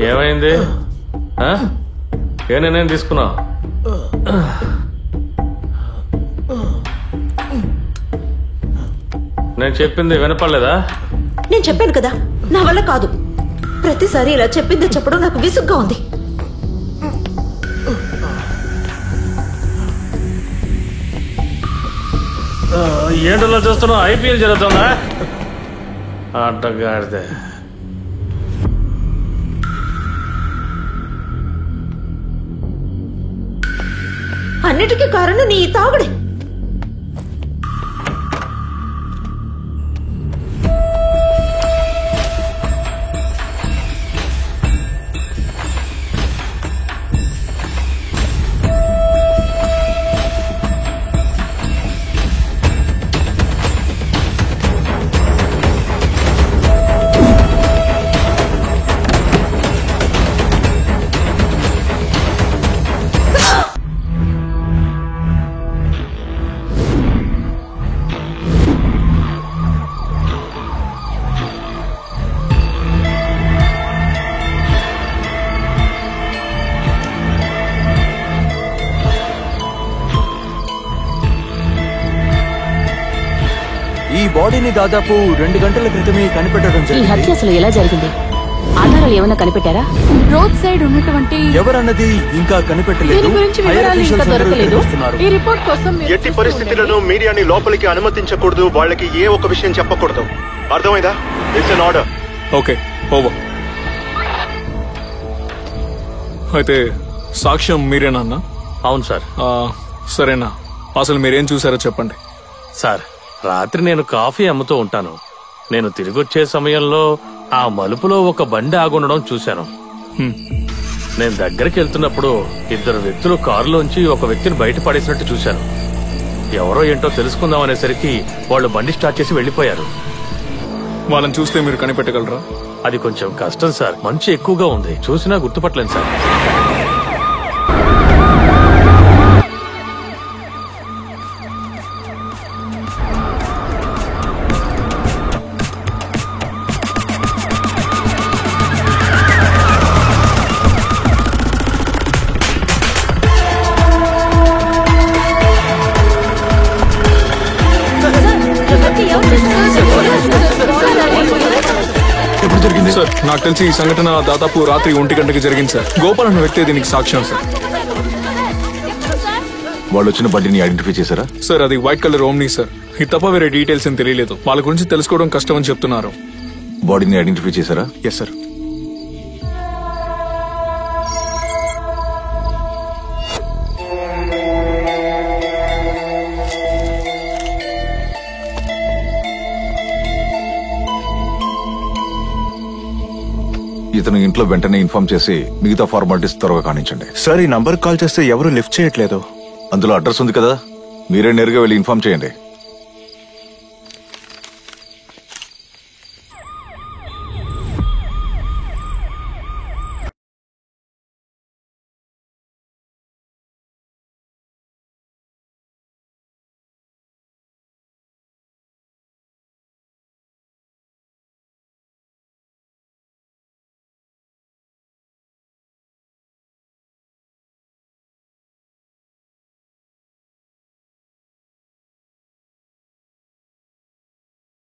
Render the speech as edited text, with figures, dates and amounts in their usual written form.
ఏమైంది? ఏ నిర్ణయం తీసుకున్నావు? నేను చెప్పింది వినపడలేదా? నేను చెప్పాను కదా, నా వల్ల కాదు. ప్రతిసారి ఇలా చెప్పింది చెప్పడం నాకు విసుగ్గా ఉంది. ఏంటో చూస్తున్నావు? ఐపీఎల్ జరుగుతుందా? అడ్డగాడితే అన్నిటికీ కారణం నీ తాగుడే. ఈ బాడీని దాదాపు 2 గంటల క్రితమే కనిపెట్టడం జరిగింది. ఈ హత్య అసలు ఎలా జరిగింది? ఆధారాలు ఏమైనా కనిపెట్టారా? రోడ్ సైడ్ ఉన్నటువంటి ఎవరన్నది ఇంకా కనిపెట్టలేదు. దీని గురించి వివరాలు ఇంకా దొరకలేదు. ఈ రిపోర్ట్ కోసం ఎట్టి పరిస్థితులను మీడియాని లోపలికి అనుమతించకూడదు. వాళ్ళకి ఏ ఒక విషయం చెప్పకూడదు. అర్థమైందా? It's an order. Okay, over. అయితే సాక్ష్యం మీరేనా అన్నా? అవును సార్. సరేనా, అసలు మీరేం చూసారో చెప్పండి. సార్, రాత్రి నేను కాఫీ అమ్ముతూ ఉంటాను. నేను తిరిగొచ్చే సమయంలో ఆ మలుపులో ఒక బండి ఆగుండడం చూశాను. నేను దగ్గరికి వెళ్తున్నప్పుడు 2 వ్యక్తులు కారులోంచి ఒక వ్యక్తిని బయట పడేసినట్టు చూశాను. ఎవరో ఏంటో తెలుసుకుందాం అనేసరికి వాళ్ళు బండి స్టార్ట్ చేసి వెళ్లిపోయారు. వాళ్ళని చూస్తే మీరు కనిపెట్టగలరా? అది కొంచెం కష్టం సార్. మంచు ఎక్కువగా ఉంది, చూసినా గుర్తుపట్టలేను సార్. ఎప్పుడు జరిగింది సార్? నాకు తెలిసి ఈ సంఘటన దాదాపు రాత్రి 1 గంటకి జరిగింది సార్. గోపాల్ అన్న వ్యక్తి దీనికి సాక్ష్యం సార్. వాళ్ళు వచ్చిన బండిని ఐడెంటిఫై చేశారా? సార్, అది వైట్ కలర్ ఓమ్నీ సార్. ఇది తప్ప వేరే డీటెయిల్స్ ఏం తెలియలేదు. వాళ్ళ గురించి తెలుసుకోవడం కష్టం అని చెప్తున్నారు. బాడీని ఐడెంటిఫై చేశారా? Yes sir. ఇతను ఇంట్లో వెంటనే ఇన్ఫార్మ్ చేసి మిగతా ఫార్మాలిటీస్ త్వరగా కానించండి. సార్, ఈ నంబర్ కాల్ చేస్తే ఎవరు లిఫ్ట్ చేయట్లేదు. అందులో అడ్రస్ ఉంది కదా, మీరే నేరుగా వెళ్ళి ఇన్ఫార్మ్ చేయండి.